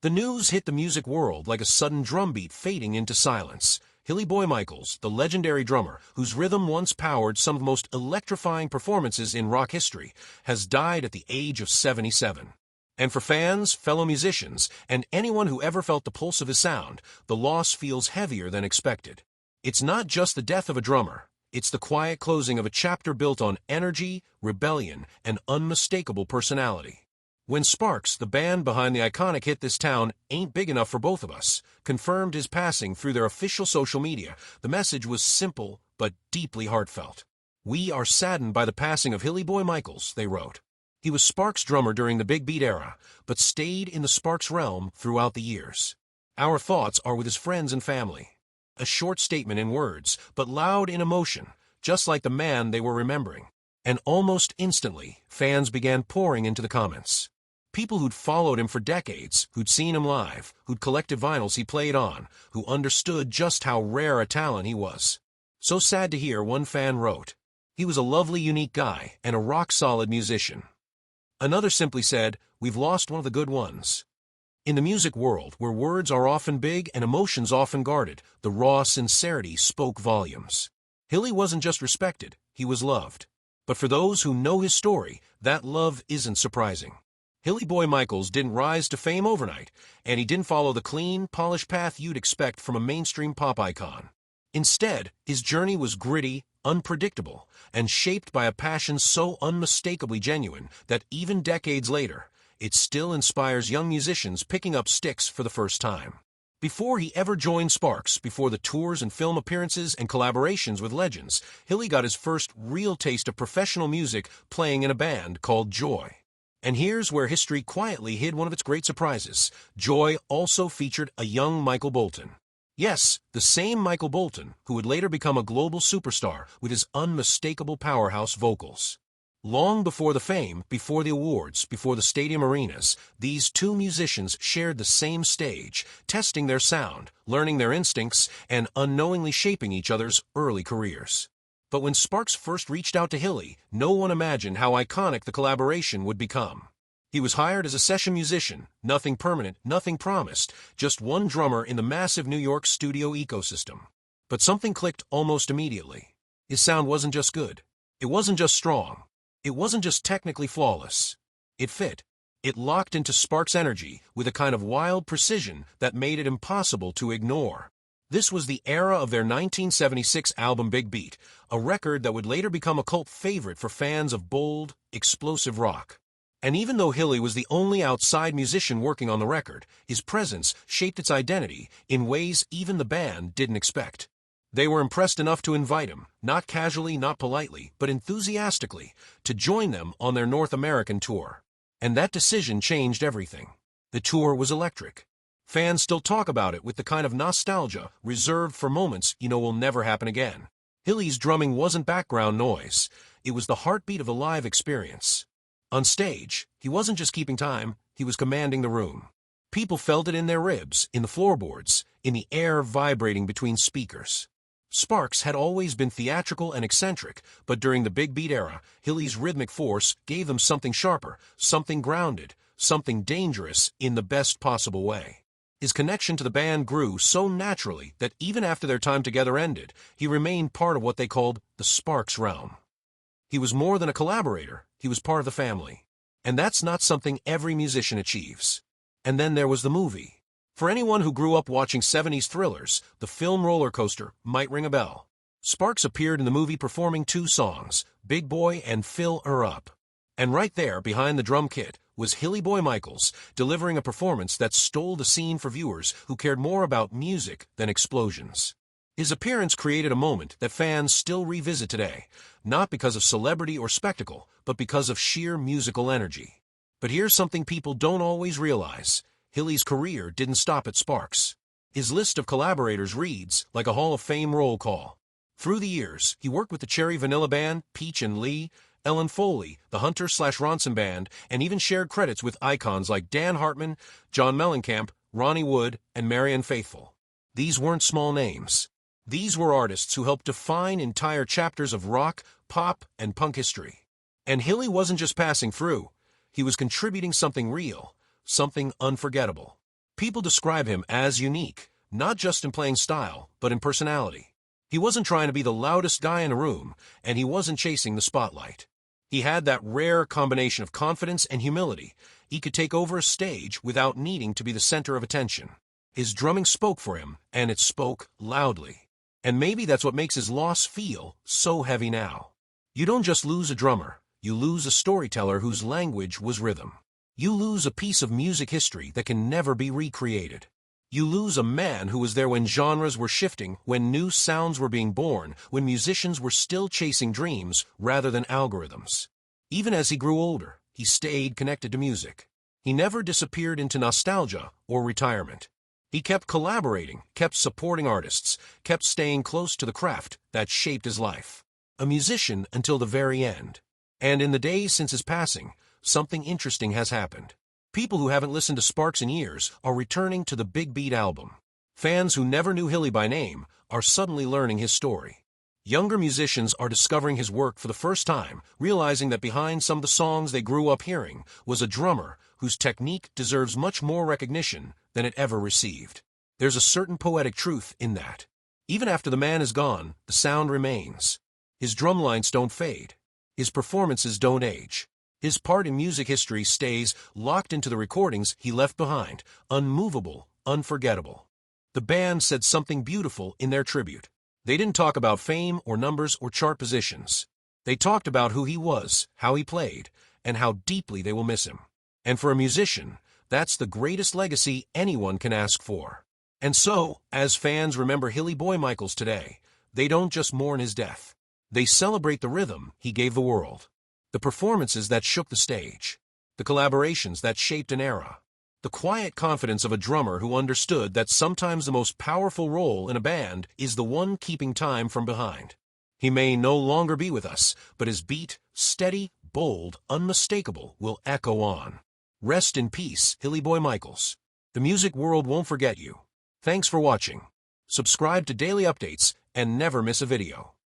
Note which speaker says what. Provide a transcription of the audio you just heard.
Speaker 1: The news hit the music world like a sudden drumbeat fading into silence. Hilly Boy Michaels, the legendary drummer, whose rhythm once powered some of the most electrifying performances in rock history, has died at the age of 77. And for fans, fellow musicians, and anyone who ever felt the pulse of his sound, the loss feels heavier than expected. It's not just the death of a drummer. It's the quiet closing of a chapter built on energy, rebellion, and unmistakable personality. When Sparks, the band behind the iconic hit "This Town Ain't Big Enough for Both of Us," confirmed his passing through their official social media, the message was simple but deeply heartfelt. "We are saddened by the passing of Hilly Boy Michaels," they wrote. He was Sparks' drummer during the Big Beat era, but stayed in the Sparks realm throughout the years. "Our thoughts are with his friends and family." A short statement in words, but loud in emotion, just like the man they were remembering. And almost instantly, fans began pouring into the comments. People who'd followed him for decades, who'd seen him live, who'd collected vinyls he played on, who understood just how rare a talent he was. "So sad to hear," one fan wrote. "He was a lovely, unique guy, and a rock-solid musician." Another simply said, "We've lost one of the good ones." In the music world, where words are often big and emotions often guarded, the raw sincerity spoke volumes. Hilly wasn't just respected, he was loved. But for those who know his story, that love isn't surprising. Hilly Boy Michaels didn't rise to fame overnight, and he didn't follow the clean, polished path you'd expect from a mainstream pop icon. Instead, his journey was gritty, unpredictable, and shaped by a passion so unmistakably genuine that even decades later, it still inspires young musicians picking up sticks for the first time. Before he ever joined Sparks, before the tours and film appearances and collaborations with legends, Hilly got his first real taste of professional music playing in a band called Joy. And here's where history quietly hid one of its great surprises. Joy also featured a young Michael Bolton. Yes, the same Michael Bolton, who would later become a global superstar with his unmistakable powerhouse vocals. Long before the fame, before the awards, before the stadium arenas, these two musicians shared the same stage, testing their sound, learning their instincts, and unknowingly shaping each other's early careers. But when Sparks first reached out to Hilly, no one imagined how iconic the collaboration would become. He was hired as a session musician, nothing permanent, nothing promised, just one drummer in the massive New York studio ecosystem. But something clicked almost immediately. His sound wasn't just good. It wasn't just strong. It wasn't just technically flawless. It fit. It locked into Sparks' energy with a kind of wild precision that made it impossible to ignore. This was the era of their 1976 album Big Beat, a record that would later become a cult favorite for fans of bold, explosive rock. And even though Hilly was the only outside musician working on the record, his presence shaped its identity in ways even the band didn't expect. They were impressed enough to invite him, not casually, not politely, but enthusiastically, to join them on their North American tour. And that decision changed everything. The tour was electric. Fans still talk about it with the kind of nostalgia reserved for moments you know will never happen again. Hilly's drumming wasn't background noise. It was the heartbeat of a live experience. On stage, he wasn't just keeping time, he was commanding the room. People felt it in their ribs, in the floorboards, in the air vibrating between speakers. Sparks had always been theatrical and eccentric, but during the Big Beat era, Hilly's rhythmic force gave them something sharper, something grounded, something dangerous in the best possible way. His connection to the band grew so naturally that even after their time together ended, he remained part of what they called the Sparks realm. He was more than a collaborator, he was part of the family. And that's not something every musician achieves. And then there was the movie. For anyone who grew up watching 70s thrillers, the film Roller Coaster might ring a bell. Sparks appeared in the movie performing two songs, Big Boy and Fill 'Er Up. And right there, behind the drum kit, was Hilly Boy Michaels, delivering a performance that stole the scene for viewers who cared more about music than explosions. His appearance created a moment that fans still revisit today, not because of celebrity or spectacle, but because of sheer musical energy. But here's something people don't always realize. Hilly's career didn't stop at Sparks. His list of collaborators reads like a Hall of Fame roll call. Through the years, he worked with the Cherry Vanilla Band, Peach and Lee, Ellen Foley, the Hunter/Ronson Band, and even shared credits with icons like Dan Hartman, John Mellencamp, Ronnie Wood, and Marianne Faithfull. These weren't small names. These were artists who helped define entire chapters of rock, pop, and punk history. And Hilly wasn't just passing through. He was contributing something real, something unforgettable. People describe him as unique, not just in playing style, but in personality. He wasn't trying to be the loudest guy in a room, and he wasn't chasing the spotlight. He had that rare combination of confidence and humility. He could take over a stage without needing to be the center of attention. His drumming spoke for him, and it spoke loudly. And maybe that's what makes his loss feel so heavy now. You don't just lose a drummer, you lose a storyteller whose language was rhythm. You lose a piece of music history that can never be recreated. You lose a man who was there when genres were shifting, when new sounds were being born, when musicians were still chasing dreams rather than algorithms. Even as he grew older, he stayed connected to music. He never disappeared into nostalgia or retirement. He kept collaborating, kept supporting artists, kept staying close to the craft that shaped his life. A musician until the very end. And in the days since his passing, something interesting has happened. People who haven't listened to Sparks in years are returning to the Big Beat album. Fans who never knew Hilly by name are suddenly learning his story. Younger musicians are discovering his work for the first time, realizing that behind some of the songs they grew up hearing was a drummer whose technique deserves much more recognition than it ever received. There's a certain poetic truth in that. Even after the man is gone, the sound remains. His drum lines don't fade. His performances don't age. His part in music history stays locked into the recordings he left behind, unmovable, unforgettable. The band said something beautiful in their tribute. They didn't talk about fame or numbers or chart positions. They talked about who he was, how he played, and how deeply they will miss him. And for a musician, that's the greatest legacy anyone can ask for. And so, as fans remember Hilly Boy Michaels today, they don't just mourn his death. They celebrate the rhythm he gave the world. The performances that shook the stage. The collaborations that shaped an era. The quiet confidence of a drummer who understood that sometimes the most powerful role in a band is the one keeping time from behind. He may no longer be with us, but his beat, steady, bold, unmistakable, will echo on. Rest in peace, Hilly Boy Michaels. The music world won't forget you. Thanks for watching. Subscribe to daily updates and never miss a video.